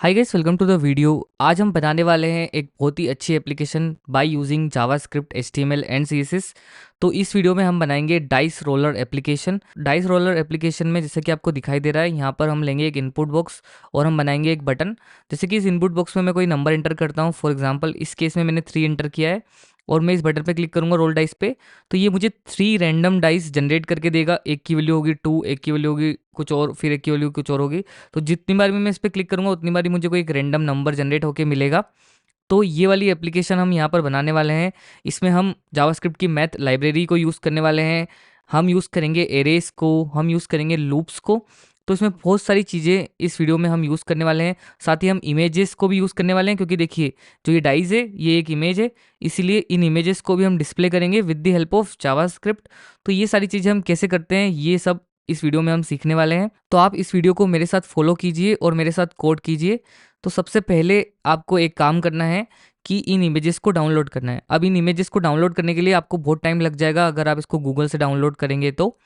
Hi guys, welcome to the video. आज हम बनाने वाले हैं एक बहुत ही अच्छी application by using JavaScript, HTML and CSS. तो इस वीडियो में हम बनाएंगे dice roller application. Dice roller application में जैसे कि आपको दिखाई दे रहा है, यहाँ पर हम लेंगे एक इनपुट बॉक्स और हम बनाएंगे एक बटन। जैसे कि इस इनपुट बॉक्स में मैं कोई नंबर इंटर करता हूँ, फॉर एग्जाम्पल इस केस में मैंने 3 इंटर किया है और मैं इस बटन पे क्लिक करूंगा रोल डाइस पे, तो ये मुझे 3 रैंडम डाइस जनरेट करके देगा। एक की वैल्यू होगी 2, एक की वैल्यू होगी कुछ और, फिर एक की वैल्यू कुछ और होगी। तो जितनी बार भी मैं इस पर क्लिक करूंगा उतनी बार ही मुझे कोई एक रैंडम नंबर जनरेट होकर मिलेगा। तो ये वाली एप्लीकेशन हम यहाँ पर बनाने वाले हैं। इसमें हम जावास्क्रिप्ट की मैथ लाइब्रेरी को यूज़ करने वाले हैं। हम यूज़ करेंगे एरेस को, हम यूज़ करेंगे लूप्स को। तो इसमें बहुत सारी चीज़ें इस वीडियो में हम यूज़ करने वाले हैं। साथ ही हम इमेजेस को भी यूज़ करने वाले हैं, क्योंकि देखिए जो ये डाइज है ये एक इमेज है, इसीलिए इन इमेजेस को भी हम डिस्प्ले करेंगे with the help of JavaScript. तो ये सारी चीज़ें हम कैसे करते हैं ये सब इस वीडियो में हम सीखने वाले हैं। तो आप इस वीडियो को मेरे साथ फॉलो कीजिए और मेरे साथ कोड कीजिए। तो सबसे पहले आपको एक काम करना है कि इन इमेजेस को डाउनलोड करना है। अब इन इमेजेस को डाउनलोड करने के लिए आपको बहुत टाइम लग जाएगा अगर आप इसको गूगल से डाउनलोड करेंगे तो।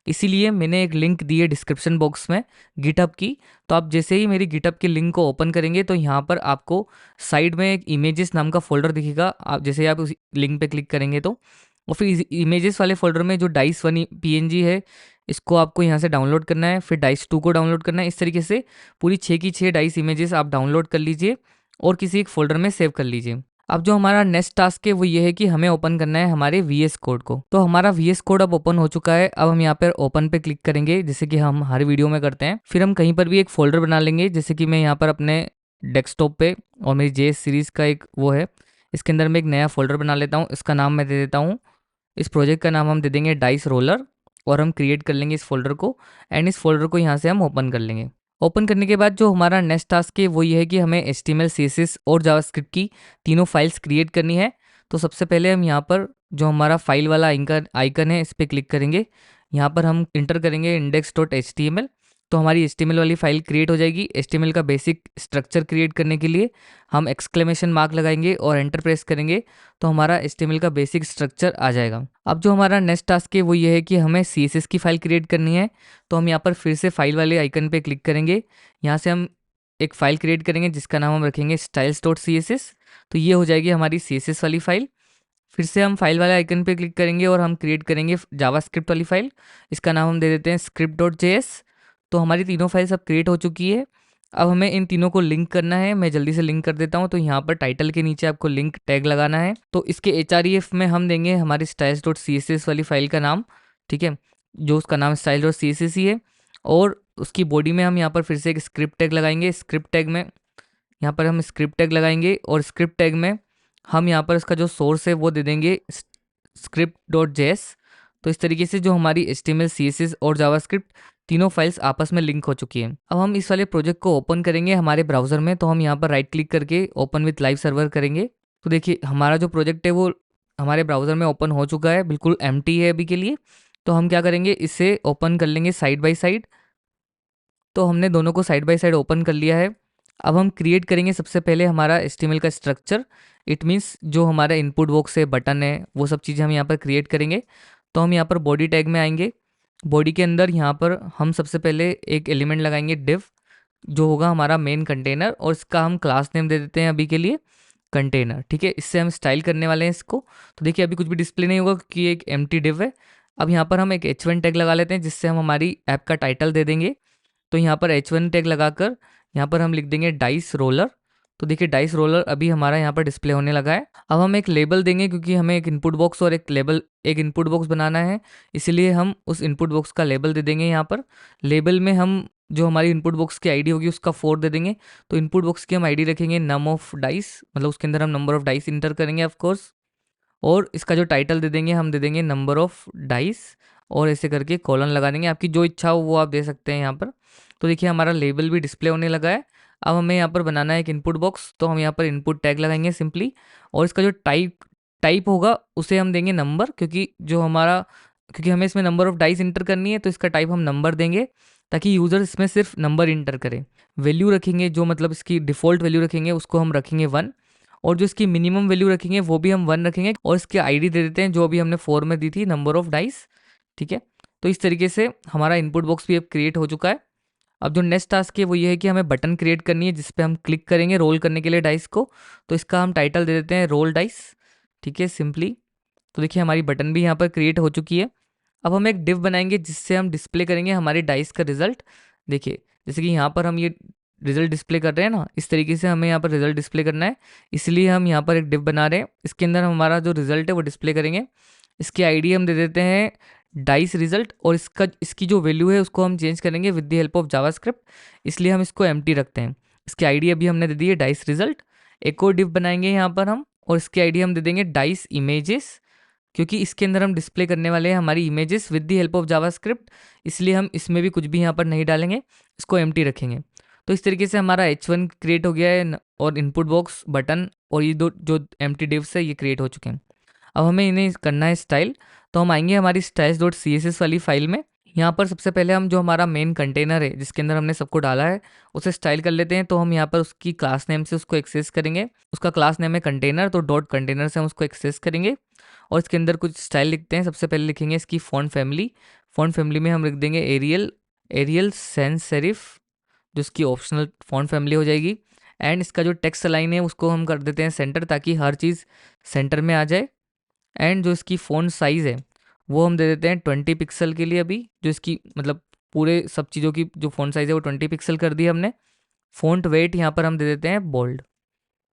इसीलिए मैंने एक लिंक दी है डिस्क्रिप्शन बॉक्स में गिटहब की। तो आप जैसे ही मेरी गिटहब के लिंक को ओपन करेंगे तो यहाँ पर आपको साइड में एक इमेजेस नाम का फोल्डर दिखेगा। आप जैसे ही आप उस लिंक पे क्लिक करेंगे तो, और फिर इस इमेजेस वाले फोल्डर में जो डाइस वन पीएनजी है इसको आपको यहाँ से डाउनलोड करना है, फिर डाइस 2 को डाउनलोड करना है। इस तरीके से पूरी 6 की 6 डाइस इमेजेस आप डाउनलोड कर लीजिए और किसी एक फोल्डर में सेव कर लीजिए। अब जो हमारा नेक्स्ट टास्क है वो ये है कि हमें ओपन करना है हमारे VS कोड को। तो हमारा VS कोड अब ओपन हो चुका है। अब हम यहाँ पर ओपन पे क्लिक करेंगे, जैसे कि हम हर वीडियो में करते हैं। फिर हम कहीं पर भी एक फोल्डर बना लेंगे, जैसे कि मैं यहाँ पर अपने डेस्कटॉप पे और मेरी JS सीरीज़ का एक वो है, इसके अंदर मैं एक नया फोल्डर बना लेता हूँ। इसका नाम मैं दे देता हूँ, इस प्रोजेक्ट का नाम हम दे देंगे डाइस रोलर, और हम क्रिएट कर लेंगे इस फोल्डर को। एंड इस फोल्डर को यहाँ से हम ओपन कर लेंगे। ओपन करने के बाद जो हमारा नेक्स्ट टास्क है वो ये है कि हमें HTML, CSS और जावास्क्रिप्ट की तीनों फाइल्स क्रिएट करनी है। तो सबसे पहले हम यहाँ पर जो हमारा फाइल वाला आइकन है इस पर क्लिक करेंगे। यहाँ पर हम इंटर करेंगे index.html। तो हमारी HTML वाली फाइल क्रिएट हो जाएगी। HTML का बेसिक स्ट्रक्चर क्रिएट करने के लिए हम एक्सक्लेमेशन मार्क लगाएंगे और एंटर प्रेस करेंगे तो हमारा HTML का बेसिक स्ट्रक्चर आ जाएगा। अब जो हमारा नेक्स्ट टास्क है वो ये है कि हमें CSS की फाइल क्रिएट करनी है। तो हम यहाँ पर फिर से फाइल वाले आइकन पे क्लिक करेंगे। यहाँ से हम एक फाइल क्रिएट करेंगे जिसका नाम हम रखेंगे styles.css। तो ये हो जाएगी हमारी CSS वाली फाइल। फिर से हम फाइल वाले आइकन पे क्लिक करेंगे और हम क्रिएट करेंगे जावास्क्रिप्ट वाली फाइल। इसका नाम हम दे देते हैं script.js। तो हमारी तीनों फाइल्स अब क्रिएट हो चुकी है। अब हमें इन तीनों को लिंक करना है। मैं जल्दी से लिंक कर देता हूँ। तो यहाँ पर टाइटल के नीचे आपको लिंक टैग लगाना है। तो इसके href में हम देंगे हमारी styles.css वाली फाइल का नाम, ठीक है, जो उसका नाम styles.css ही है। और उसकी बॉडी में हम यहाँ पर फिर से एक स्क्रिप्ट टैग लगाएंगे। स्क्रिप्ट टैग में यहाँ पर हम स्क्रिप्ट टैग लगाएंगे और स्क्रिप्ट टैग में हम यहाँ पर इसका जो सोर्स है वो दे देंगे script.js। तो इस तरीके से जो हमारी HTML, CSS और जावास्क्रिप्ट तीनों फाइल्स आपस में लिंक हो चुकी हैं। अब हम इस वाले प्रोजेक्ट को ओपन करेंगे हमारे ब्राउजर में। तो हम यहाँ पर राइट क्लिक करके ओपन विथ लाइव सर्वर करेंगे। तो देखिए हमारा जो प्रोजेक्ट है वो हमारे ब्राउजर में ओपन हो चुका है, बिल्कुल एम्प्टी है अभी के लिए। तो हम क्या करेंगे, इसे ओपन कर लेंगे साइड बाय साइड। तो हमने दोनों को साइड बाय साइड ओपन कर लिया है। अब हम क्रिएट करेंगे सबसे पहले हमारा HTML का स्ट्रक्चर। इट मीन्स जो हमारा इनपुट बॉक्स है, बटन है, वो सब चीज़ें हम यहाँ पर क्रिएट करेंगे। तो हम यहाँ पर बॉडी टैग में आएंगे। बॉडी के अंदर यहाँ पर हम सबसे पहले एक एलिमेंट लगाएंगे div, जो होगा हमारा मेन कंटेनर, और इसका हम क्लास नेम दे देते हैं अभी के लिए कंटेनर, ठीक है। इससे हम स्टाइल करने वाले हैं इसको। तो देखिए अभी कुछ भी डिस्प्ले नहीं होगा क्योंकि ये एक एम्प्टी div है। अब यहाँ पर हम एक h1 टैग लगा लेते हैं जिससे हम हमारी ऐप का टाइटल दे देंगे। तो यहाँ पर h1 टैग लगाकर यहाँ पर हम लिख देंगे डाइस रोलर। तो देखिए डाइस रोलर अभी हमारा यहाँ पर डिस्प्ले होने लगा है। अब हम एक लेबल देंगे क्योंकि हमें एक इनपुट बॉक्स और एक इनपुट बॉक्स बनाना है, इसीलिए हम उस इनपुट बॉक्स का लेबल दे देंगे। यहाँ पर लेबल में हम जो हमारी इनपुट बॉक्स की आईडी होगी उसका 4 दे देंगे। तो इनपुट बॉक्स की हम आईडी रखेंगे नम ऑफ डाइस, मतलब उसके अंदर हम नंबर ऑफ डाइस इंटर करेंगे ऑफ कोर्स। और इसका जो टाइटल दे देंगे हम दे देंगे नंबर ऑफ डाइस, और ऐसे करके कॉलन लगा देंगे। आपकी जो इच्छा हो वो आप दे सकते हैं यहाँ पर। तो देखिए हमारा लेबल भी डिस्प्ले होने लगा है। अब हमें यहाँ पर बनाना है एक इनपुट बॉक्स। तो हम यहाँ पर इनपुट टैग लगाएंगे सिंपली, और इसका जो टाइप होगा उसे हम देंगे नंबर, क्योंकि हमें इसमें नंबर ऑफ डाइस इंटर करनी है तो इसका टाइप हम नंबर देंगे ताकि यूज़र इसमें सिर्फ नंबर इंटर करे। वैल्यू रखेंगे, जो मतलब इसकी डिफ़ॉल्ट वैल्यू रखेंगे उसको हम रखेंगे 1, और जो इसकी मिनिमम वैल्यू रखेंगे वो भी हम 1 रखेंगे, और इसकी आईडी दे देते हैं जो अभी हमने 4 में दी थी, नंबर ऑफ डाइस, ठीक है। तो इस तरीके से हमारा इनपुट बॉक्स भी अब क्रिएट हो चुका है। अब जो नेक्स्ट टास्क है वो ये है कि हमें बटन क्रिएट करनी है जिस पे हम क्लिक करेंगे रोल करने के लिए डाइस को। तो इसका हम टाइटल दे देते हैं रोल डाइस, ठीक है, सिंपली। तो देखिए हमारी बटन भी यहाँ पर क्रिएट हो चुकी है। अब हम एक डिव बनाएंगे जिससे हम डिस्प्ले करेंगे हमारी डाइस का रिजल्ट। देखिए जैसे कि यहाँ पर हम ये रिजल्ट डिस्प्ले कर रहे हैं ना, इस तरीके से हमें यहाँ पर रिजल्ट डिस्प्ले करना है, इसलिए हम यहाँ पर एक डिव बना रहे हैं। इसके अंदर हम हमारा जो रिजल्ट है वो डिस्प्ले करेंगे। इसकी आईडी हम दे देते हैं डाइस रिजल्ट, और इसकी जो वैल्यू है उसको हम चेंज करेंगे with the help of JavaScript, इसलिए हम इसको एम्प्टी रखते हैं। इसकी आईडी अभी हमने दे दी है डाइस रिजल्ट। एक और डिव बनाएंगे यहाँ पर हम, और इसकी आईडी हम दे देंगे डाइस इमेजेस, क्योंकि इसके अंदर हम डिस्प्ले करने वाले हैं हमारी images with the help of JavaScript, इसलिए हम इसमें भी कुछ भी यहाँ पर नहीं डालेंगे, इसको एम्प्टी रखेंगे। तो इस तरीके से हमारा H1 क्रिएट हो गया है और इनपुट बॉक्स, बटन और ये दो जो एम्प्टी डिव्स है ये क्रिएट हो चुके हैं। अब हमें इन्हें करना है स्टाइल। तो हम आएंगे हमारी styles.css वाली फाइल में। यहाँ पर सबसे पहले हम जो हमारा मेन कंटेनर है जिसके अंदर हमने सबको डाला है उसे स्टाइल कर लेते हैं। तो हम यहाँ पर उसकी क्लास नेम से उसको एक्सेस करेंगे। उसका क्लास नेम है कंटेनर, तो डॉट कंटेनर से हम उसको एक्सेस करेंगे और इसके अंदर कुछ स्टाइल लिखते हैं। सबसे पहले लिखेंगे इसकी फ़ॉन्ट फैमिली। फ़ॉन्ट फैमिली में हम लिख देंगे एरियल सैंस सेरिफ, जो इसकी ऑप्शनल फ़ॉन्ट फैमिली हो जाएगी। एंड इसका जो टेक्स्ट लाइन है उसको हम कर देते हैं सेंटर, ताकि हर चीज़ सेंटर में आ जाए। एंड जो इसकी फ़ॉन्ट साइज़ है वो हम दे देते हैं 20 पिक्सल के लिए। अभी जो इसकी मतलब पूरे सब चीज़ों की जो फ़ॉन्ट साइज़ है वो 20 पिक्सल कर दी हमने। फ़ॉन्ट वेट यहाँ पर हम दे देते हैं बोल्ड,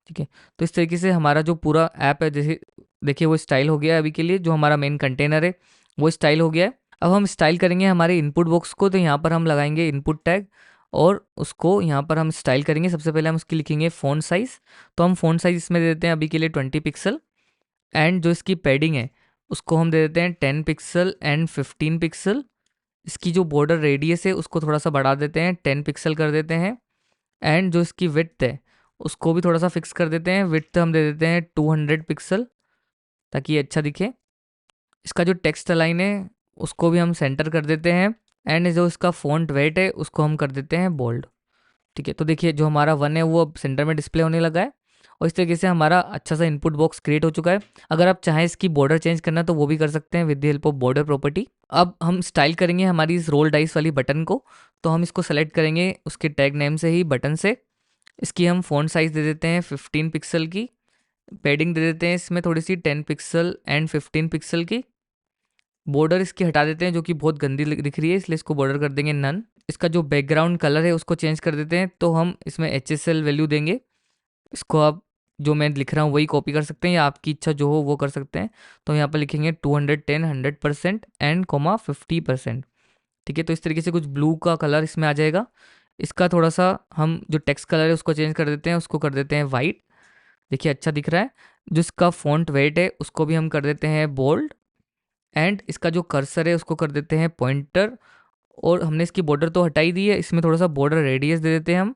ठीक है। तो इस तरीके से हमारा जो पूरा ऐप है, जैसे देखिए वो स्टाइल हो गया है अभी के लिए। जो हमारा मेन कंटेनर है वो स्टाइल हो गया है। अब हम स्टाइल करेंगे हमारे इनपुट बॉक्स को, तो यहाँ पर हम लगाएंगे इनपुट टैग और उसको यहाँ पर हम स्टाइल करेंगे। सबसे पहले हम उसकी लिखेंगे फ़ॉन्ट साइज़। तो हम फ़ॉन्ट साइज़ इसमें दे देते हैं अभी के लिए 20 पिक्सल। एंड जो इसकी पैडिंग है उसको हम दे देते हैं 10 पिक्सल एंड 15 पिक्सल। इसकी जो बॉर्डर रेडियस है उसको थोड़ा सा बढ़ा देते हैं, 10 पिक्सल कर देते हैं। एंड जो इसकी विड्थ है उसको भी थोड़ा सा फिक्स कर देते हैं, विड्थ हम दे देते हैं 200 पिक्सल, ताकि ये अच्छा दिखे। इसका जो टेक्स्ट लाइन है उसको भी हम सेंटर कर देते हैं। एंड जो इसका फ़ॉन्ट वेट है उसको हम कर देते हैं बोल्ड, ठीक है। तो देखिए जो हमारा 1 है वो अब सेंटर में डिस्प्ले होने लगा है और इस तरीके से हमारा अच्छा सा इनपुट बॉक्स क्रिएट हो चुका है। अगर आप चाहें इसकी बॉर्डर चेंज करना तो वो भी कर सकते हैं with the help of border property. अब हम स्टाइल करेंगे हमारी इस रोल डाइस वाली बटन को। तो हम इसको सेलेक्ट करेंगे उसके टैग नेम से ही, बटन से। इसकी हम फ़ॉन्ट साइज़ दे देते हैं 15 पिक्सल की। पैडिंग दे देते हैं इसमें थोड़ी सी 10 पिक्सल एंड 15 पिक्सल की। बॉर्डर इसकी हटा देते हैं जो कि बहुत गंदी दिख रही है, इसलिए इसको बॉर्डर कर देंगे नन। इसका जो बैकग्राउंड कलर है उसको चेंज कर देते हैं। तो हम इसमें HSL वैल्यू देंगे। इसको आप जो मैं लिख रहा हूँ वही कॉपी कर सकते हैं या आपकी इच्छा जो हो वो कर सकते हैं। तो यहाँ पर लिखेंगे 210 100% एंड 50%, ठीक है। तो इस तरीके से कुछ ब्लू का कलर इसमें आ जाएगा। इसका थोड़ा सा हम जो टेक्स्ट कलर है उसको चेंज कर देते हैं, उसको कर देते हैं वाइट। देखिए अच्छा दिख रहा है। जो इसका फ़ॉन्ट वेट है उसको भी हम कर देते हैं बोल्ड। एंड इसका जो कर्सर है उसको कर देते हैं पॉइंटर। और हमने इसकी बॉर्डर तो हटाई दी है, इसमें थोड़ा सा बॉर्डर रेडियस दे देते हैं हम।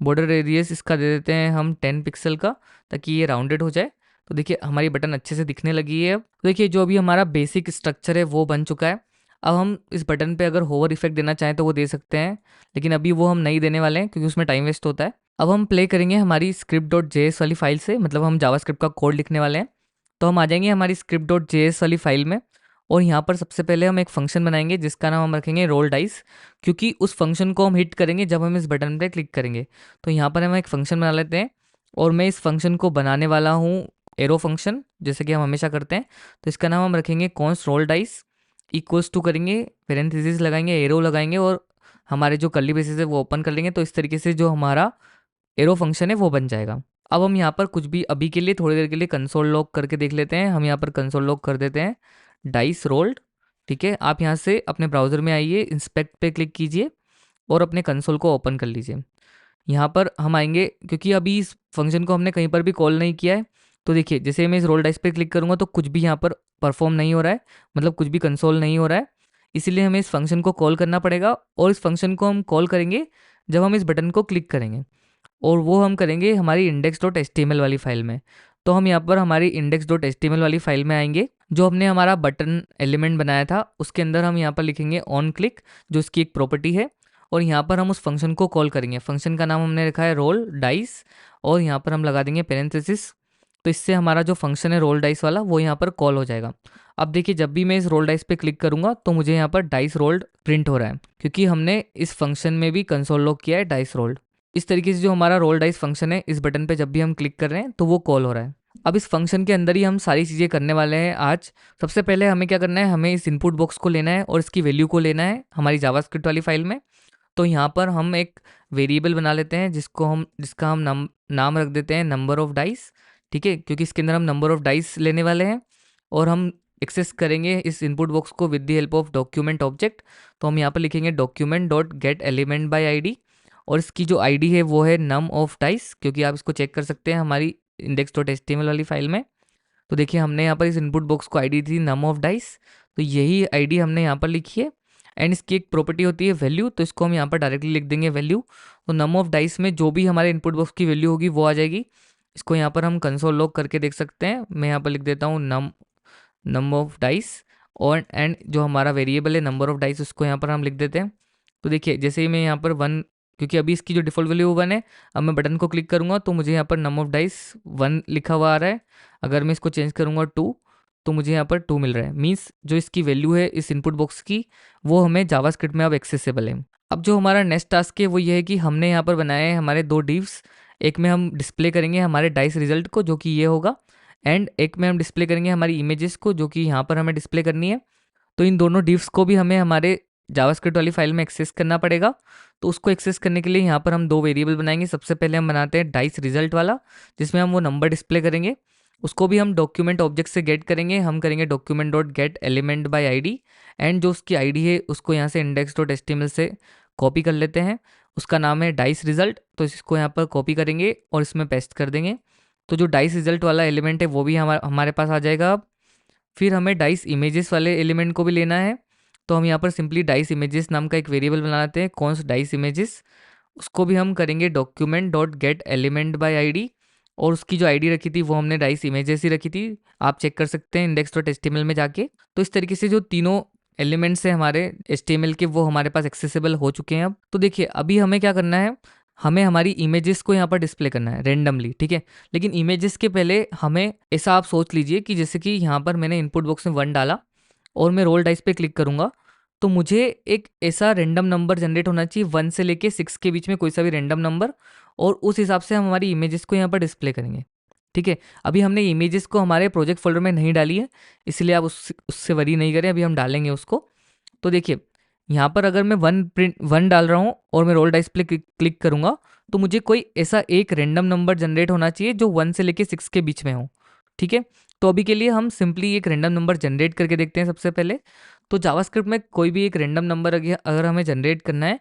बॉर्डर रेडियस इसका दे देते हैं हम 10 पिक्सल का, ताकि ये राउंडेड हो जाए। तो देखिए हमारी बटन अच्छे से दिखने लगी है अब। तो देखिए जो अभी हमारा बेसिक स्ट्रक्चर है वो बन चुका है। अब हम इस बटन पे अगर होवर इफेक्ट देना चाहें तो वो दे सकते हैं, लेकिन अभी वो हम नहीं देने वाले हैं क्योंकि उसमें टाइम वेस्ट होता है। अब हम प्ले करेंगे हमारी script.js वाली फाइल से, मतलब हम जावास्क्रिप्ट का कोड लिखने वाले हैं। तो हम आ जाएंगे हमारी script.js वाली फाइल में और यहाँ पर सबसे पहले हम एक फंक्शन बनाएंगे जिसका नाम हम रखेंगे रोल डाइस, क्योंकि उस फंक्शन को हम हिट करेंगे जब हम इस बटन पे क्लिक करेंगे। तो यहाँ पर हम एक फंक्शन बना लेते हैं और मैं इस फंक्शन को बनाने वाला हूँ एरो फंक्शन, जैसे कि हम हमेशा करते हैं। तो इसका नाम हम रखेंगे const roll dice, equals to करेंगे, पेरेंथेसिस लगाएंगे, एरो लगाएंगे और हमारे जो कर्ली ब्रेसेस है वो ओपन कर लेंगे। तो इस तरीके से जो हमारा एरो फंक्शन है वो बन जाएगा। अब हम यहाँ पर कुछ भी अभी के लिए थोड़ी देर के लिए कंसोल लॉग करके देख लेते हैं। हम यहाँ पर कंसोल लॉग कर देते हैं डाइस रोल्ड, ठीक है। आप यहाँ से अपने ब्राउज़र में आइए, इंस्पेक्ट पे क्लिक कीजिए और अपने कंसोल को ओपन कर लीजिए। यहाँ पर हम आएंगे क्योंकि अभी इस फंक्शन को हमने कहीं पर भी कॉल नहीं किया है। तो देखिए जैसे मैं इस रोल डाइस पे क्लिक करूँगा तो कुछ भी यहाँ पर परफॉर्म नहीं हो रहा है, मतलब कुछ भी कंसोल नहीं हो रहा है। इसीलिए हमें इस फंक्शन को कॉल करना पड़ेगा और इस फंक्शन को हम कॉल करेंगे जब हम इस बटन को क्लिक करेंगे, और वो हम करेंगे हमारी index.html वाली फाइल में। तो हम यहाँ पर हमारी index.html वाली फाइल में आएंगे। जो हमने हमारा बटन एलिमेंट बनाया था उसके अंदर हम यहाँ पर लिखेंगे ऑन क्लिक, जो इसकी एक प्रॉपर्टी है, और यहाँ पर हम उस फंक्शन को कॉल करेंगे। फंक्शन का नाम हमने रखा है रोल डाइस और यहाँ पर हम लगा देंगे पेरेंथेसिस तो इससे हमारा जो फंक्शन है रोल डाइस वाला वो यहाँ पर कॉल हो जाएगा। अब देखिए जब भी मैं इस रोल डाइस पे क्लिक करूँगा तो मुझे यहाँ पर डाइस रोल्ड प्रिंट हो रहा है, क्योंकि हमने इस फंक्शन में भी कंसोल लॉग किया है डाइस रोल्ड। इस तरीके से जो हमारा रोल डाइस फंक्शन है, इस बटन पे जब भी हम क्लिक कर रहे हैं तो वो कॉल हो रहा है। अब इस फंक्शन के अंदर ही हम सारी चीज़ें करने वाले हैं आज। सबसे पहले हमें क्या करना है, हमें इस इनपुट बॉक्स को लेना है और इसकी वैल्यू को लेना है हमारी जावास्क्रिप्ट वाली फाइल में। तो यहाँ पर हम एक वेरिएबल बना लेते हैं जिसका हम नाम रख देते हैं नंबर ऑफ डाइस। ठीक है, क्योंकि इसके अंदर हम नंबर ऑफ डाइस लेने वाले हैं और हम एक्सेस करेंगे इस इनपुट बॉक्स को with the help of document object. तो हम यहाँ पर लिखेंगे document dot gate element by ID, और इसकी जो आईडी है वो है नम ऑफ डाइस, क्योंकि आप इसको चेक कर सकते हैं हमारी index.html वाली फाइल में। तो देखिए हमने यहाँ पर इस इनपुट बॉक्स को आईडी दी नम ऑफ डाइस, तो यही आईडी हमने यहाँ पर लिखी है। एंड इसकी एक प्रॉपर्टी होती है वैल्यू, तो इसको हम यहाँ पर डायरेक्टली लिख देंगे वैल्यू। तो नम ऑफ डाइस में जो भी हमारे इनपुट बॉक्स की वैल्यू होगी वो आ जाएगी। इसको यहाँ पर हम कंसोल लॉग करके देख सकते हैं। मैं यहाँ पर लिख देता हूँ नम ऑफ डाइस, और एंड जो हमारा वेरिएबल है नंबर ऑफ डाइस उसको यहाँ पर हम लिख देते हैं। तो देखिए जैसे ही मैं यहाँ पर 1, क्योंकि अभी इसकी जो डिफ़ॉल्ट वैल्यू 1 है, अब मैं बटन को क्लिक करूँगा तो मुझे यहाँ पर नम ऑफ डाइस 1 लिखा हुआ आ रहा है। अगर मैं इसको चेंज करूँगा 2, तो मुझे यहाँ पर 2 मिल रहा है। मीन्स जो इसकी वैल्यू है इस इनपुट बॉक्स की वो हमें जावास्क्रिप्ट में अब एक्सेसिबल है। अब जो हमारा नेक्स्ट टास्क है वो ये है कि हमने यहाँ पर बनाए हैं हमारे 2 डिव्स। एक में हम डिस्प्ले करेंगे हमारे डाइस रिजल्ट को जो कि ये होगा, एंड एक में हम डिस्प्ले करेंगे हमारी इमेजेस को जो कि यहाँ पर हमें डिस्प्ले करनी है। तो इन दोनों डिव्स को भी हमें हमारे जावास्क्रिप्ट वाली फाइल में एक्सेस करना पड़ेगा। तो उसको एक्सेस करने के लिए यहाँ पर हम 2 वेरिएबल बनाएंगे। सबसे पहले हम बनाते हैं डाइस रिजल्ट वाला, जिसमें हम वो नंबर डिस्प्ले करेंगे। उसको भी हम डॉक्यूमेंट ऑब्जेक्ट से गेट करेंगे। हम करेंगे document dot gate element by ID, and जो उसकी आईडी है उसको यहाँ से index.html से कॉपी कर लेते हैं। उसका नाम है डाइस रिजल्ट, तो इसको यहाँ पर कॉपी करेंगे और इसमें पेस्ट कर देंगे। तो जो डाइस रिजल्ट वाला एलिमेंट है वो भी हमारे पास आ जाएगा अब। फिर हमें डाइस इमेजेस वाले एलिमेंट को भी लेना है। तो हम यहाँ पर सिंपली डाइस इमेजेस नाम का एक वेरिएबल बनाते हैं, कौन सा डाइस इमेजेस। उसको भी हम करेंगे document dot gate element by ID, और उसकी जो आईडी रखी थी वो हमने डाइस इमेजेस ही रखी थी। आप चेक कर सकते हैं index.html में जाके। तो इस तरीके से जो तीनों एलिमेंट्स हैं हमारे HTML के वो हमारे पास एक्सेसिबल हो चुके हैं अब। तो देखिए अभी हमें क्या करना है, हमें हमारी इमेजेस को यहाँ पर डिस्प्ले करना है रेंडमली, ठीक है। लेकिन इमेजेस के पहले हमें ऐसा आप सोच लीजिए कि जैसे कि यहाँ पर मैंने इनपुट बॉक्स में 1 डाला और मैं रोल डाइस पे क्लिक करूँगा, तो मुझे एक ऐसा रेंडम नंबर जनरेट होना चाहिए 1 से लेके 6 के बीच में, कोई सा भी रेंडम नंबर, और उस हिसाब से हम हमारी इमेजेस को यहाँ पर डिस्प्ले करेंगे। ठीक है, अभी हमने इमेजेस को हमारे प्रोजेक्ट फोल्डर में नहीं डाली है, इसलिए आप उससे वरी नहीं करें, अभी हम डालेंगे उसको। तो देखिए यहाँ पर अगर मैं 1 डाल रहा हूँ और मैं रोल डाइस पे क्लिक करूँगा, तो मुझे कोई ऐसा एक रेंडम नंबर जनरेट होना चाहिए जो 1 से लेके 6 के बीच में हो। ठीक है, तो अभी के लिए हम सिंपली एक रेंडम नंबर जनरेट करके देखते हैं सबसे पहले। तो जावास्क्रिप्ट में कोई भी एक रेंडम नंबर अगर हमें जनरेट करना है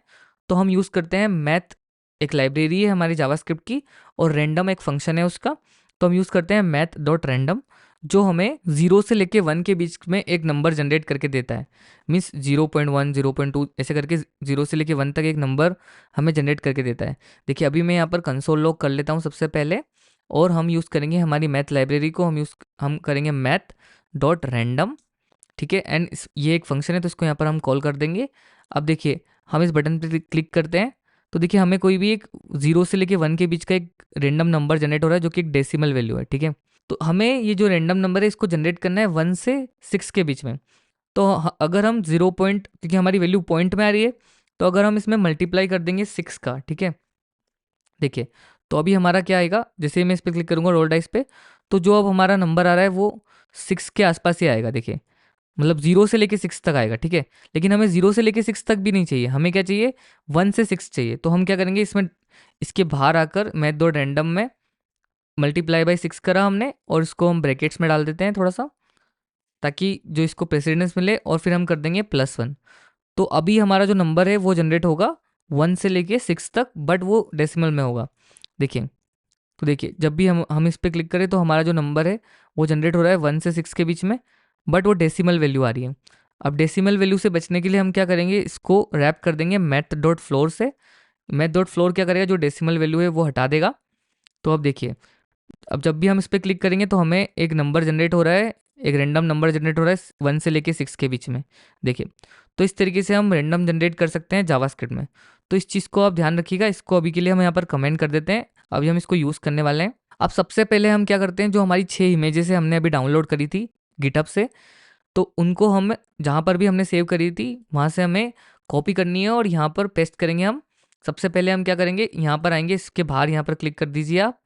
तो हम यूज़ करते हैं मैथ, एक लाइब्रेरी है हमारी जावास्क्रिप्ट की, और रैंडम एक फंक्शन है उसका। तो हम यूज़ करते हैं मैथ डॉट रैंडम, जो हमें 0 से लेके 1 के बीच में एक नंबर जनरेट करके देता है। मीन्स 0.1 0.2 ऐसे करके 0 से लेके 1 तक एक नंबर हमें जनरेट करके देता है। देखिए अभी मैं यहाँ पर कंसोल लॉग कर लेता हूँ सबसे पहले, और हम यूज़ करेंगे हमारी मैथ लाइब्रेरी को, हम करेंगे मैथ डॉट रैंडम। ठीक है, एंड ये एक फंक्शन है तो इसको यहाँ पर हम कॉल कर देंगे। अब देखिए हम इस बटन पर क्लिक करते हैं तो देखिए हमें कोई भी एक 0 से लेके 1 के बीच का एक रेंडम नंबर जनरेट हो रहा है जो कि एक डेसिमल वैल्यू है। ठीक है, तो हमें ये जो रेंडम नंबर है इसको जनरेट करना है 1 से 6 के बीच में। तो अगर हम 0 पॉइंट, क्योंकि हमारी वैल्यू पॉइंट में आ रही है, तो अगर हम इसमें मल्टीप्लाई कर देंगे 6 का, ठीक है, देखिए तो अभी हमारा क्या आएगा, जैसे ही मैं इस पर क्लिक करूँगा रोल डाइस पे, तो जो अब हमारा नंबर आ रहा है वो 6 के आसपास ही आएगा। देखिए मतलब 0 से लेके 6 तक आएगा। ठीक है, लेकिन हमें 0 से लेके 6 तक भी नहीं चाहिए, हमें क्या चाहिए, 1 से 6 चाहिए। तो हम क्या करेंगे, इसमें इसके बाहर आकर मैथ डॉट रैंडम में मल्टीप्लाई बाई 6 करा हमने, और इसको हम ब्रैकेट्स में डाल देते हैं थोड़ा सा, ताकि जो इसको प्रेसिडेंस मिले, और फिर हम कर देंगे +1। तो अभी हमारा जो नंबर है वो जनरेट होगा 1 से लेके 6 तक, बट वो डेसिमल में होगा। देखिए तो देखिए जब भी हम इस पर क्लिक करें तो हमारा जो नंबर है वो जनरेट हो रहा है 1 से 6 के बीच में, बट वो डेसिमल वैल्यू आ रही है। अब डेसिमल वैल्यू से बचने के लिए हम क्या करेंगे, इसको रैप कर देंगे मैथ डॉट फ्लोर से। मैथ डॉट फ्लोर क्या करेगा, जो डेसिमल वैल्यू है वो हटा देगा। तो अब देखिए अब जब भी हम इस पर क्लिक करेंगे तो हमें एक नंबर जनरेट हो रहा है, एक रैंडम नंबर जनरेट हो रहा है 1 से लेके 6 के बीच में। देखिए तो इस तरीके से हम रैंडम जनरेट कर सकते हैं जावास्क्रिप्ट में। तो इस चीज़ को आप ध्यान रखिएगा। इसको अभी के लिए हम यहाँ पर कमेंट कर देते हैं, अभी हम इसको यूज़ करने वाले हैं। अब सबसे पहले हम क्या करते हैं, जो हमारी 6 इमेजेस है हमने अभी डाउनलोड करी थी गिटहब से, तो उनको हम जहाँ पर भी हमने सेव करी थी वहाँ से हमें कॉपी करनी है और यहाँ पर पेस्ट करेंगे हम। सबसे पहले हम क्या करेंगे, यहाँ पर आएंगे, इसके बाहर यहाँ पर क्लिक कर दीजिए आप,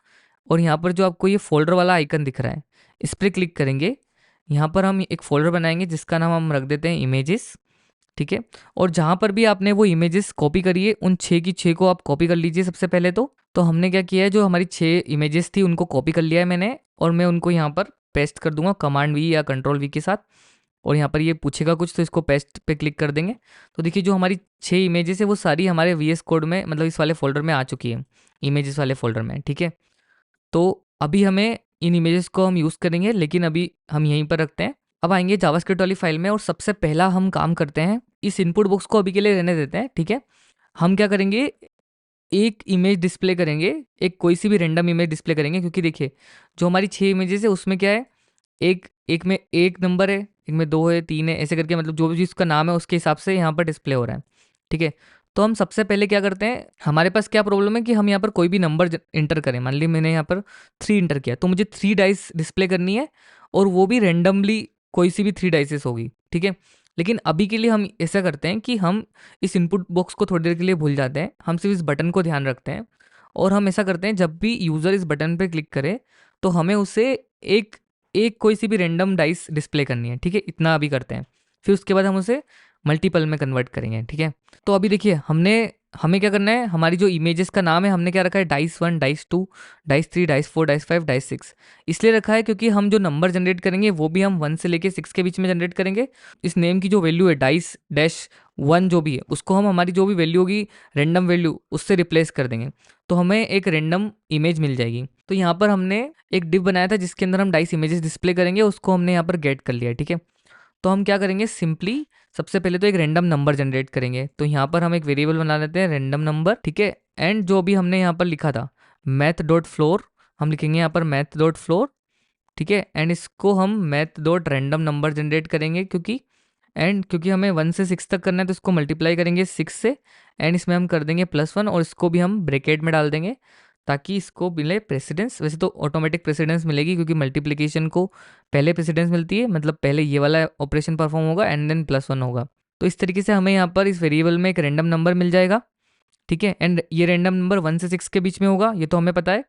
और यहाँ पर जो आपको ये फोल्डर वाला आइकन दिख रहा है इस पर क्लिक करेंगे। यहाँ पर हम एक फोल्डर बनाएंगे जिसका नाम हम रख देते हैं इमेजेस, ठीक है। और जहाँ पर भी आपने वो इमेजेस कॉपी करी है उन 6 की 6 को आप कॉपी कर लीजिए सबसे पहले। तो हमने क्या किया है, जो हमारी 6 इमेजेस थी उनको कॉपी कर लिया है मैंने, और मैं उनको यहाँ पर पेस्ट कर दूंगा कमांड वी या कंट्रोल वी के साथ। और यहाँ पर ये पूछेगा कुछ तो इसको पेस्ट पे क्लिक कर देंगे। तो देखिए जो हमारी 6 इमेजेस है वो सारी हमारे वीएस कोड में, मतलब इस वाले फोल्डर में आ चुकी है, इमेजेस वाले फोल्डर में, ठीक है। तो अभी हमें इन इमेजेस को हम यूज़ करेंगे, लेकिन अभी हम यहीं पर रखते हैं। अब आएंगे जावास्क्रिप्ट वाली फाइल में और सबसे पहला हम काम करते हैं, इस इनपुट बॉक्स को अभी के लिए रहने देते हैं, ठीक है। हम क्या करेंगे, एक इमेज डिस्प्ले करेंगे, एक कोई सी भी रैंडम इमेज डिस्प्ले करेंगे, क्योंकि देखिए जो हमारी 6 इमेजेस है उसमें क्या है, एक एक में एक नंबर है, एक में 2 है, 3 है, ऐसे करके, मतलब जो भी जिसका नाम है उसके हिसाब से यहाँ पर डिस्प्ले हो रहा है, ठीक है। तो हम सबसे पहले क्या करते हैं, हमारे पास क्या प्रॉब्लम है कि हम यहाँ पर कोई भी नंबर इंटर करें। मान ली मैंने यहाँ पर 3 इंटर किया, तो मुझे 3 डाइस डिस्प्ले करनी है, और वो भी रेंडमली कोई सी भी 3 डाइसेस होगी, ठीक है। लेकिन अभी के लिए हम ऐसा करते हैं कि हम इस इनपुट बॉक्स को थोड़ी देर के लिए भूल जाते हैं, हम सिर्फ इस बटन को ध्यान रखते हैं। और हम ऐसा करते हैं, जब भी यूज़र इस बटन पर क्लिक करे तो हमें उसे एक एक कोई सी भी रैंडम डाइस डिस्प्ले करनी है, ठीक है। इतना अभी करते हैं, फिर उसके बाद हम उसे मल्टीपल में कन्वर्ट करेंगे, ठीक है। तो अभी देखिए हमें क्या करना है, हमारी जो इमेजेस का नाम है हमने क्या रखा है, dice 1, dice 2, dice 3, dice 4, dice 5, dice 6। इसलिए रखा है क्योंकि हम जो नंबर जनरेट करेंगे वो भी हम 1 से लेके 6 के बीच में जनरेट करेंगे। इस नेम की जो वैल्यू है डाइस डैश 1 जो भी है उसको हम हमारी जो भी वैल्यू होगी रैंडम वैल्यू उससे रिप्लेस कर देंगे, तो हमें एक रैंडम इमेज मिल जाएगी। तो यहाँ पर हमने एक डिव बनाया था जिसके अंदर हम डाइस इमेजेस डिस्प्ले करेंगे, उसको हमने यहाँ पर गेट कर लिया है, ठीक है। तो हम क्या करेंगे, सिंपली सबसे पहले तो एक रैंडम नंबर जनरेट करेंगे। तो यहाँ पर हम एक वेरिएबल बना लेते हैं रैंडम नंबर, ठीक है। एंड जो भी हमने यहाँ पर लिखा था मैथ डॉट फ्लोर, हम लिखेंगे यहाँ पर मैथ डॉट फ्लोर, ठीक है। एंड इसको हम math dot random number generate करेंगे, क्योंकि हमें 1 से 6 तक करना है तो इसको मल्टीप्लाई करेंगे 6 से, एंड इसमें हम कर देंगे +1, और इसको भी हम ब्रैकेट में डाल देंगे ताकि इसको मिले प्रेसिडेंस। वैसे तो ऑटोमेटिक प्रेसिडेंस मिलेगी क्योंकि मल्टीप्लिकेशन को पहले प्रेसिडेंस मिलती है, मतलब पहले ये वाला ऑपरेशन परफॉर्म होगा एंड देन +1 होगा। तो इस तरीके से हमें यहाँ पर इस वेरिएबल में एक रैंडम नंबर मिल जाएगा, ठीक है। एंड ये रैंडम नंबर 1 से 6 के बीच में होगा, ये तो हमें पता है।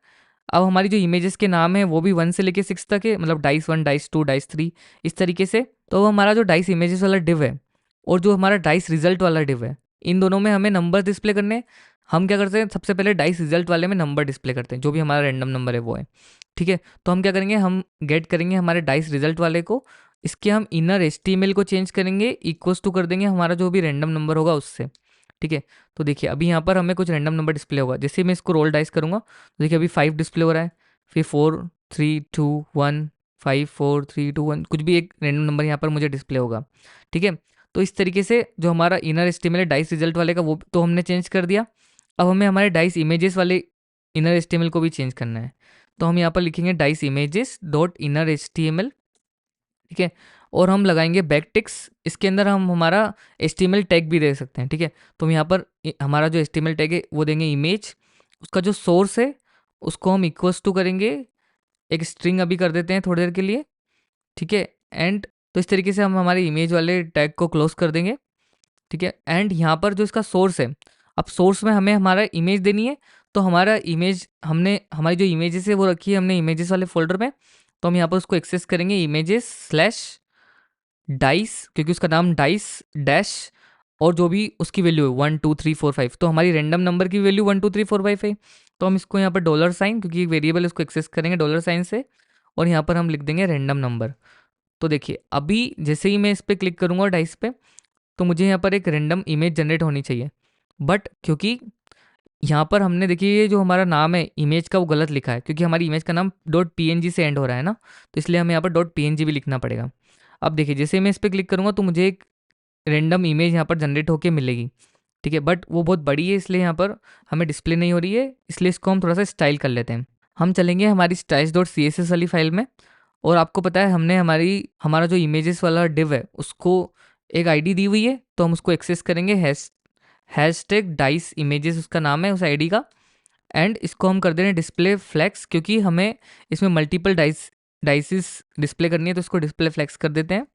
अब हमारी जो इमेजेस के नाम है वो भी 1 से लेके 6 तक है, मतलब डाइस 1, डाइस 2, डाइस 3, इस तरीके से। तो हमारा जो डाइस इमेजेस वाला डिव है और जो हमारा डाइस रिजल्ट वाला डिव है, इन दोनों में हमें नंबर डिस्प्ले करने हैं। हम क्या करते हैं, सबसे पहले डाइस रिजल्ट वाले में नंबर डिस्प्ले करते हैं, जो भी हमारा रैंडम नंबर है वो है, ठीक है। तो हम क्या करेंगे, हम गेट करेंगे हमारे डाइस रिजल्ट वाले को, इसके हम इनर HTML को चेंज करेंगे, इक्वल्स टू कर देंगे हमारा जो भी रैंडम नंबर होगा उससे, ठीक है। तो देखिए अभी यहाँ पर हमें कुछ रैंडम नंबर डिस्प्ले होगा, जैसे मैं इसको रोल डाइस करूँगा तो देखिए अभी 5 डिस्प्ले हो रहा है, फिर 4 3 2 1, 5 4 3 2 1, कुछ भी एक रैंडम नंबर यहाँ पर मुझे डिस्प्ले होगा, ठीक है। तो इस तरीके से जो हमारा इनर HTML है डाइस रिजल्ट वाले का वो तो हमने चेंज कर दिया। अब हमें हमारे डाइस इमेजेस वाले इनर HTML को भी चेंज करना है। तो हम यहाँ पर लिखेंगे dice images dot inner HTML, ठीक है। और हम लगाएंगे बैक टिक्स, इसके अंदर हम हमारा HTML टैग भी दे सकते हैं, ठीक है। तो हम यहाँ पर हमारा जो HTML टैग है वो देंगे इमेज, उसका जो सोर्स है उसको हम इक्वल्स टू करेंगे एक स्ट्रिंग अभी कर देते हैं थोड़ी देर के लिए, ठीक है। एंड तो इस तरीके से हम हमारे इमेज वाले टैग को क्लोज कर देंगे, ठीक है। एंड यहाँ पर जो इसका सोर्स है, अब सोर्स में हमें हमारा इमेज देनी है, तो हमारा इमेज हमने हमारी जो इमेजेस है वो रखी है हमने इमेजेस वाले फोल्डर में। तो हम यहाँ पर उसको एक्सेस करेंगे इमेजेस स्लैश डाइस, क्योंकि उसका नाम डाइस डैश और जो भी उसकी वैल्यू है 1 2 3 4 5, तो हमारी रैंडम नंबर की वैल्यू 1 2 3 4 5 है। तो हम इसको यहाँ पर $, क्योंकि वेरिएबल इसको एक्सेस करेंगे $, से, और यहाँ पर हम लिख देंगे रैंडम नंबर। तो देखिए अभी जैसे ही मैं इस पर क्लिक करूँगा डाइस पे, तो मुझे यहाँ पर एक रैंडम इमेज जनरेट होनी चाहिए, बट क्योंकि यहाँ पर हमने देखिए ये जो हमारा नाम है इमेज का वो गलत लिखा है, क्योंकि हमारी इमेज का नाम .png से एंड हो रहा है ना, तो इसलिए हमें यहाँ पर .png भी लिखना पड़ेगा। अब देखिए जैसे मैं इस पर क्लिक करूँगा तो मुझे एक रैंडम इमेज यहाँ पर जनरेट होके मिलेगी, ठीक है। बट वो बहुत बड़ी है इसलिए यहाँ पर हमें डिस्प्ले नहीं हो रही है, इसलिए इसको हम थोड़ा सा स्टाइल कर लेते हैं। हम चलेंगे हमारी styles.css वाली फाइल में, और आपको पता है हमने हमारा जो इमेजेस वाला डिव है उसको एक आईडी दी हुई है, तो हम उसको एक्सेस करेंगे हैशटैग डाइस इमेजेस उसका नाम है उस आईडी का। एंड इसको हम कर दे रहे हैं डिस्प्ले फ्लेक्स, क्योंकि हमें इसमें मल्टीपल डाइसिस डिस्प्ले करनी है, तो इसको डिस्प्ले फ्लेक्स कर देते हैं।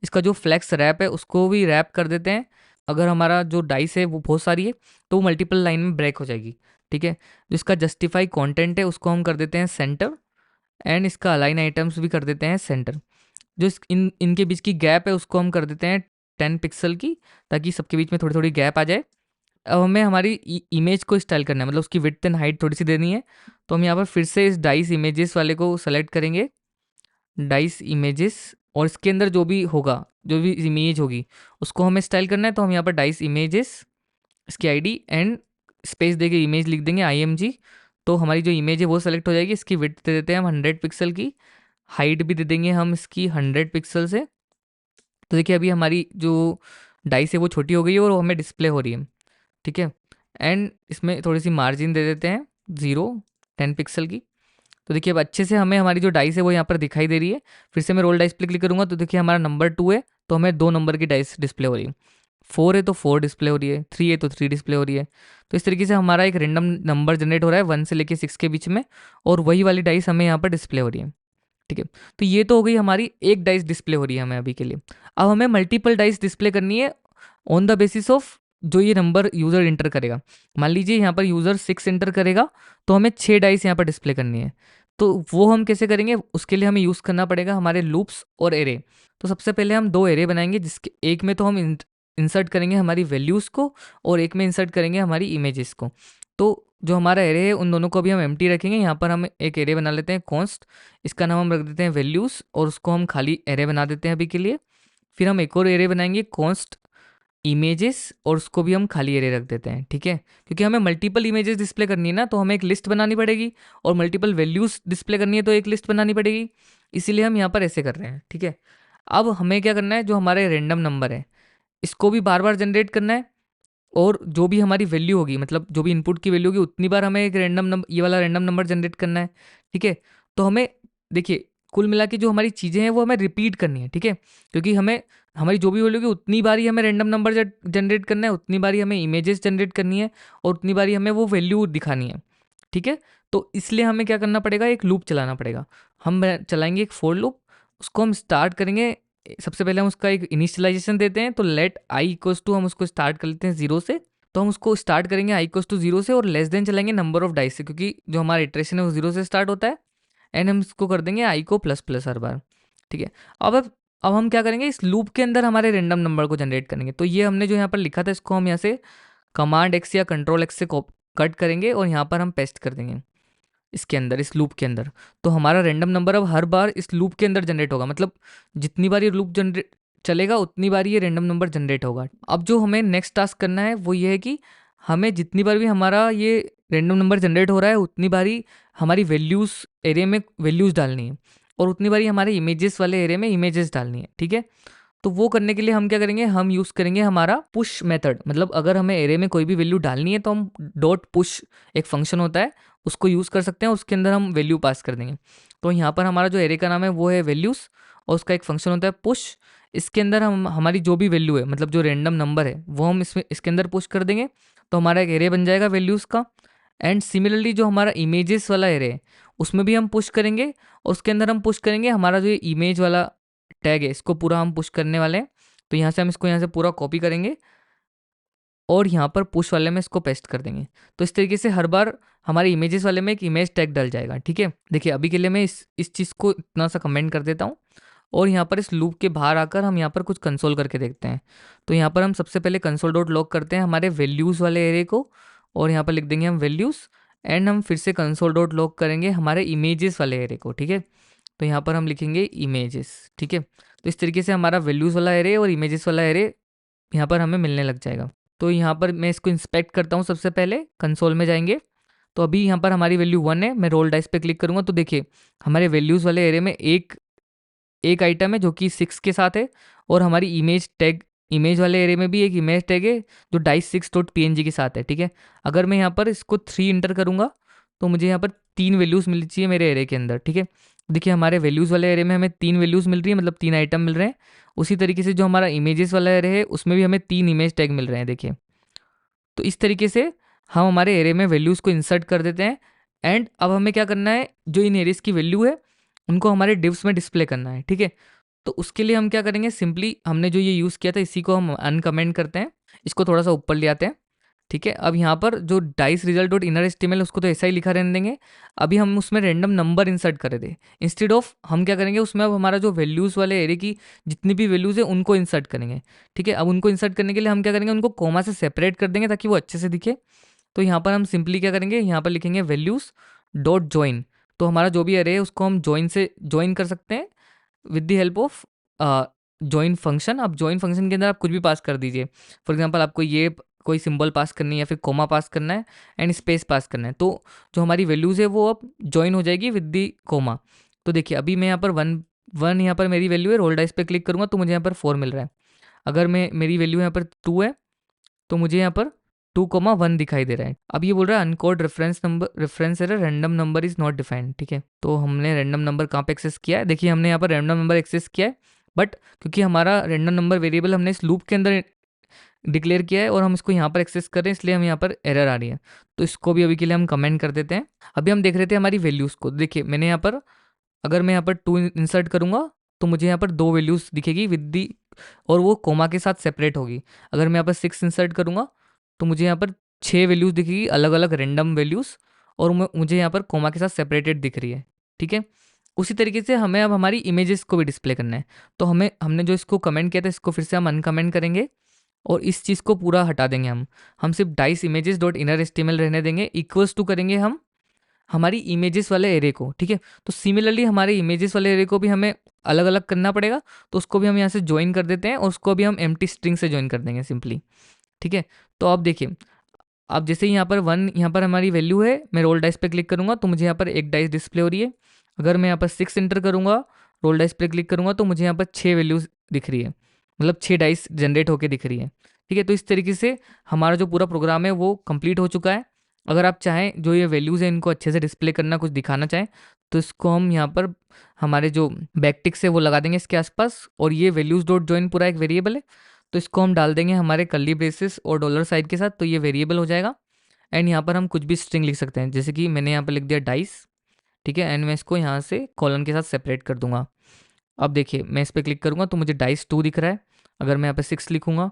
इसका जो फ्लेक्स रैप है उसको भी रैप कर देते हैं। अगर हमारा जो डाइस है वो बहुत सारी है तो वो मल्टीपल लाइन में ब्रेक हो जाएगी, ठीक है। जो इसका जस्टिफाई कंटेंट है उसको हम कर देते हैं सेंटर, एंड इसका अलाइन आइटम्स भी कर देते हैं सेंटर। जो इनके बीच की गैप है उसको हम कर देते हैं 10 पिक्सल की, ताकि सबके बीच में थोड़ी थोड़ी गैप आ जाए। अब हमें हमारी इमेज को स्टाइल करना है, मतलब उसकी विड्थ एंड हाइट थोड़ी सी देनी है। तो हम यहाँ पर फिर से इस डाइस इमेजेस वाले को सेलेक्ट करेंगे, डाइस इमेजेस, और इसके अंदर जो भी होगा, जो भी इमेज होगी उसको हमें स्टाइल करना है। तो हम यहाँ पर डाइस इमेजेस, इसकी आईडी एंड स्पेस देके इमेज लिख देंगे IMG। तो हमारी जो इमेज है वो सेलेक्ट हो जाएगी। इसकी विड्थ दे देते हैं हम 100 पिक्सल की, हाइट भी दे देंगे हम इसकी 100 पिक्सल से। तो देखिए अभी हमारी जो डाइस है वो छोटी हो गई है और वो हमें डिस्प्ले हो रही है, ठीक है। एंड इसमें थोड़ी सी मार्जिन दे देते हैं 10 पिक्सल की। तो देखिए अब अच्छे से हमें हमारी जो डाइस है वो यहाँ पर दिखाई दे रही है। फिर से मैं रोल डाइस पे क्लिक करूँगा तो देखिए हमारा नंबर 2 है तो हमें 2 नंबर की डाइस डिस्प्ले हो रही है, 4 है तो 4 डिस्प्ले हो रही है, 3 है तो 3 डिस्प्ले हो रही है। तो इस तरीके से हमारा एक रैंडम नंबर जनरेट हो रहा है 1 से लेके 6 के बीच में, और वही वाली डाइस हमें यहाँ पर डिस्प्ले हो रही है, ठीक है। तो ये तो हो गई हमारी एक डाइस डिस्प्ले हो रही है हमें अभी के लिए। अब हमें मल्टीपल डाइस डिस्प्ले करनी है ऑन द बेसिस ऑफ जो ये नंबर यूज़र इंटर करेगा। मान लीजिए यहाँ पर यूज़र 6 इंटर करेगा तो हमें 6 डाइस यहाँ पर डिस्प्ले करनी है। तो वो हम कैसे करेंगे, उसके लिए हमें यूज़ करना पड़ेगा हमारे लूप्स और एरे। तो सबसे पहले हम 2 एरे बनाएंगे, जिसके एक में तो हम इंसर्ट करेंगे हमारी वैल्यूज़ को और एक में इंसर्ट करेंगे हमारी इमेजेस को। तो जो हमारा एरे है उन दोनों को भी हम एम्प्टी रखेंगे। यहाँ पर हम एक एरे बना लेते हैं कॉन्स्ट, इसका नाम हम रख देते हैं वैल्यूज़, और उसको हम खाली एरे बना देते हैं अभी के लिए। फिर हम एक और एरे बनाएंगे कॉन्स्ट इमेजेस, और उसको भी हम खाली एरे रख देते हैं, ठीक है। क्योंकि हमें मल्टीपल इमेजेस डिस्प्ले करनी है ना, तो हमें एक लिस्ट बनानी पड़ेगी, और मल्टीपल वैल्यूज़ डिस्प्ले करनी है तो एक लिस्ट बनानी पड़ेगी। इसीलिए हम यहाँ पर ऐसे कर रहे हैं, ठीक है। अब हमें क्या करना है, जो हमारे रैंडम नंबर है इसको भी बार बार जनरेट करना है, और जो भी हमारी वैल्यू होगी, मतलब जो भी इनपुट की वैल्यू होगी उतनी बार हमें एक रैंडम नंबर, ये वाला रैंडम नंबर जनरेट करना है, ठीक है। तो हमें देखिए कुल मिला के जो हमारी चीज़ें हैं वो हमें रिपीट करनी है, ठीक है। क्योंकि हमें हमारी जो भी वैल्यू होगी उतनी बार ही हमें रैंडम नंबर जनरेट करना है, उतनी बार ही हमें इमेजेस जनरेट करनी है, और उतनी बार ही हमें वो वैल्यू दिखानी है, ठीक है। तो इसलिए हमें क्या करना पड़ेगा, एक लूप चलाना पड़ेगा। हम चलाएंगे एक फोर लूप, उसको हम स्टार्ट करेंगे। सबसे पहले हम उसका एक इनिशियलाइजेशन देते हैं, तो लेट आई इक्वल्स टू, हम उसको स्टार्ट कर लेते हैं 0 से। तो हम उसको स्टार्ट करेंगे आई इक्वल्स टू 0 से, और लेस देन चलाएंगे नंबर ऑफ डाइस से, क्योंकि जो हमारा इटरेशन है वो 0 से स्टार्ट होता है। एंड हम इसको कर देंगे आई को प्लस प्लस हर बार, ठीक है। अब हम क्या करेंगे, इस लूप के अंदर हमारे रैंडम नंबर को जनरेट करेंगे। तो ये हमने जो यहाँ पर लिखा था इसको हम यहाँ से कमांड एक्स या कंट्रोल एक्स से कट करेंगे, और यहाँ पर हम पेस्ट कर देंगे इसके अंदर, इस लूप के अंदर। तो हमारा रैंडम नंबर अब हर बार इस लूप के अंदर जनरेट होगा, मतलब जितनी बार ये लूप जनरेट चलेगा उतनी बार ये रैंडम नंबर जनरेट होगा। अब जो हमें नेक्स्ट टास्क करना है वो ये है कि हमें जितनी बार भी हमारा ये रैंडम नंबर जनरेट हो रहा है उतनी बारी हमारी वैल्यूज़ एरे में वैल्यूज़ डालनी है, और उतनी बारी हमारे इमेजेस वाले एरे में इमेजेस डालनी है, ठीक है। तो वो करने के लिए हम क्या करेंगे, हम यूज़ करेंगे हमारा पुश मेथड। मतलब अगर हमें एरे में कोई भी वैल्यू डालनी है तो हम डॉट पुश एक फंक्शन होता है उसको यूज़ कर सकते हैं, उसके अंदर हम वैल्यू पास कर देंगे। तो यहाँ पर हमारा जो एरे का नाम है वो है वैल्यूज़, और उसका एक फंक्शन होता है पुश। इसके अंदर हम हमारी जो भी वैल्यू है, मतलब जो रैंडम नंबर है वो हम इसके अंदर पुश कर देंगे, तो हमारा एक एरे बन जाएगा वैल्यूज़ का। एंड सिमिलरली जो हमारा इमेजेस वाला एरे है उसमें भी हम पुश करेंगे, और उसके अंदर हम पुश करेंगे हमारा जो ये इमेज वाला टैग है, इसको पूरा हम पुश करने वाले हैं। तो यहाँ से हम इसको यहाँ से पूरा कॉपी करेंगे, और यहाँ पर पुश वाले में इसको पेस्ट कर देंगे। तो इस तरीके से हर बार हमारे इमेजेस वाले में एक इमेज टैग डल जाएगा, ठीक है। देखिए अभी के लिए मैं इस चीज़ को इतना सा कमेंट कर देता हूँ, और यहाँ पर इस लूप के बाहर आकर हम यहाँ पर कुछ कंसोल करके देखते हैं। तो यहाँ पर हम सबसे पहले कंसोल डॉट लॉग करते हैं हमारे वैल्यूज़ वाले एरे को, और यहाँ पर लिख देंगे हम वैल्यूज़। एंड हम फिर से कंसोल डॉट लॉग करेंगे हमारे इमेजेस वाले एरे को, ठीक है। तो यहाँ पर हम लिखेंगे इमेजेस, ठीक है। तो इस तरीके से हमारा वैल्यूज़ वाला एरे और इमेजेस वाला एरे यहाँ पर हमें मिलने लग जाएगा। तो यहाँ पर मैं इसको इंस्पेक्ट करता हूँ, सबसे पहले कंसोल में जाएंगे। तो अभी यहाँ पर हमारी वैल्यू 1 है, मैं रोल डाइस पे क्लिक करूँगा तो देखिए हमारे वैल्यूज़ वाले एरे में एक आइटम है जो कि 6 के साथ है, और हमारी इमेज वाले एरे में भी एक इमेज टैग है जो dice6.png के साथ है, ठीक है। अगर मैं यहाँ पर इसको 3 इंटर करूँगा तो मुझे यहाँ पर 3 वैल्यूज़ मिलनी चाहिए मेरे एरे के अंदर, ठीक है। देखिए हमारे वैल्यूज़ वाले एरे में हमें 3 वैल्यूज़ मिल रही है, मतलब 3 आइटम मिल रहे हैं। उसी तरीके से जो हमारा इमेजेस वाला एरे है उसमें भी हमें 3 इमेज टैग मिल रहे हैं, देखिए। तो इस तरीके से हम हमारे एरे में वैल्यूज़ को इंसर्ट कर देते हैं। एंड अब हमें क्या करना है, जो इन एरेज की वैल्यू है उनको हमारे डिव्स में डिस्प्ले करना है, ठीक है। तो उसके लिए हम क्या करेंगे, सिंपली हमने जो ये यूज़ किया था इसी को हम अनकमेंट करते हैं, इसको थोड़ा सा ऊपर ले आते हैं, ठीक है। अब यहाँ पर जो dice result dot inner HTML उसको तो ऐसा ही लिखा रहने देंगे। अभी हम उसमें रैंडम नंबर इंसर्ट कर दें, इंस्टेड ऑफ हम क्या करेंगे उसमें अब हमारा जो वैल्यूज़ वाले एरे की जितनी भी वैल्यूज़ है उनको इंसर्ट करेंगे, ठीक है। अब उनको इंसर्ट करने के लिए हम क्या करेंगे, उनको कोमा से सेपरेट कर देंगे ताकि वो अच्छे से दिखे। तो यहाँ पर हम सिंपली क्या करेंगे, यहाँ पर लिखेंगे वैल्यूज़ डॉट जॉइन। तो हमारा जो भी एरे है उसको हम जॉइन से जॉइन कर सकते हैं with the help of join function. अब जॉइन फंक्शन के अंदर आप कुछ भी पास कर दीजिए। फॉर एग्जांपल आपको ये कोई सिंबल पास करनी है या फिर कोमा पास करना है एंड स्पेस पास करना है, तो जो हमारी वैल्यूज़ है वो अब जॉइन हो जाएगी विद दी कोमा। तो देखिए अभी मैं यहाँ पर वन यहाँ पर मेरी वैल्यू है, रोल डाइस पे क्लिक करूँगा तो मुझे यहाँ पर 4 मिल रहा है। अगर मैं मेरी वैल्यू यहाँ पर 2 है तो मुझे यहाँ पर 2,1 दिखाई दे रहा है। अब ये बोल रहा है uncaught reference error random number is not defined, ठीक है। तो हमने रैंडम नंबर कहाँ पे एक्सेस किया है, देखिए हमने यहाँ पर रैंडम नंबर एक्सेस किया है, बट क्योंकि हमारा रैंडम नंबर वेरिएबल हमने इस लूप के अंदर डिक्लेयर किया है और हम इसको यहाँ पर एक्सेस कर रहे हैं, इसलिए हम यहाँ पर एरर आ रही है। तो इसको भी अभी के लिए हम कमेंट कर देते हैं। अभी हम देख रहे थे हमारी वैल्यूज़ को, देखिए मैंने यहाँ पर अगर मैं यहाँ पर 2 इंसर्ट करूँगा तो मुझे यहाँ पर 2 वैल्यूज़ दिखेगी विद दी, और वो कोमा के साथ सेपरेट होगी। अगर मैं यहाँ पर 6 इंसर्ट करूँगा तो मुझे यहाँ पर 6 वैल्यूज़ दिखेगी, अलग अलग रैंडम वैल्यूज़, और मुझे यहाँ पर कोमा के साथ सेपरेटेड दिख रही है, ठीक है। उसी तरीके से हमें अब हमारी इमेजेस को भी डिस्प्ले करना है। तो हमने जो इसको कमेंट किया था इसको फिर से हम अनकमेंट करेंगे और इस चीज़ को पूरा हटा देंगे। हम सिर्फ dice images dot inner HTML रहने देंगे, इक्वल्स टू करेंगे हम हमारी इमेजेस वाले एरे को, ठीक है। तो सिमिलरली हमारे इमेजेस वाले एरे को भी हमें अलग अलग करना पड़ेगा, तो उसको भी हम यहाँ से ज्वाइन कर देते हैं और उसको भी हम एम्प्टी स्ट्रिंग से ज्वाइन कर देंगे सिंपली, ठीक है। तो अब देखिए, अब जैसे ही यहाँ पर 1 यहाँ पर हमारी वैल्यू है, मैं रोल डाइस पे क्लिक करूँगा तो मुझे यहाँ पर एक डाइस डिस्प्ले हो रही है। अगर मैं यहाँ पर 6 एंटर करूँगा, रोल डाइस पे क्लिक करूँगा तो मुझे यहाँ पर 6 वैल्यूज़ दिख रही है, मतलब 6 डाइस जनरेट होकर दिख रही है, ठीक है। तो इस तरीके से हमारा जो पूरा प्रोग्राम है वो कंप्लीट हो चुका है। अगर आप चाहें जो ये वैल्यूज़ हैं इनको अच्छे से डिस्प्ले करना, कुछ दिखाना चाहें, तो इसको हम यहाँ पर हमारे जो बैकटिक्स है वो लगा देंगे इसके आसपास, और ये वैल्यूज़ डॉट जॉइन पूरा एक वेरिएबल है, तो इसको हम डाल देंगे हमारे कर्ली ब्रेसेस और डॉलर साइन के साथ, तो ये वेरिएबल हो जाएगा। एंड यहाँ पर हम कुछ भी स्ट्रिंग लिख सकते हैं, जैसे कि मैंने यहाँ पर लिख दिया डाइस, ठीक है। एंड मैं इसको यहाँ से कॉलन के साथ सेपरेट कर दूंगा। अब देखिए मैं इस पर क्लिक करूँगा तो मुझे डाइस 2 दिख रहा है। अगर मैं यहाँ पे 6 लिखूँगा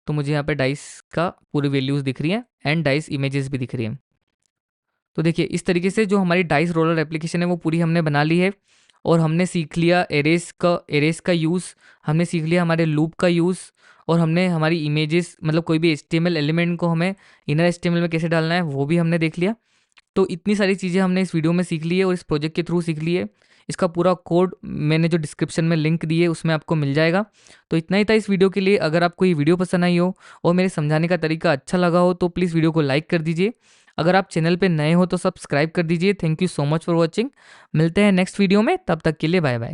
तो मुझे यहाँ पे डाइस का पूरी वैल्यूज़ दिख रही है एंड डाइस इमेजेस भी दिख रही है। तो देखिए इस तरीके से जो हमारी डाइस रोलर एप्लीकेशन है वो पूरी हमने बना ली है, और हमने सीख लिया एरेस का यूज़, हमने सीख लिया हमारे लूप का यूज़, और हमने हमारी इमेजेस मतलब कोई भी एचटीएमएल एलिमेंट को हमें इनर एचटीएमएल में कैसे डालना है वो भी हमने देख लिया। तो इतनी सारी चीज़ें हमने इस वीडियो में सीख ली है और इस प्रोजेक्ट के थ्रू सीख ली है। इसका पूरा कोड मैंने जो डिस्क्रिप्शन में लिंक दिए उसमें आपको मिल जाएगा। तो इतना ही था इस वीडियो के लिए। अगर आपको ये वीडियो पसंद आई हो और मेरे समझाने का तरीका अच्छा लगा हो तो प्लीज़ वीडियो को लाइक कर दीजिए। अगर आप चैनल पे नए हो तो सब्सक्राइब कर दीजिए। Thank you so much for watching. मिलते हैं नेक्स्ट वीडियो में, तब तक के लिए बाय बाय।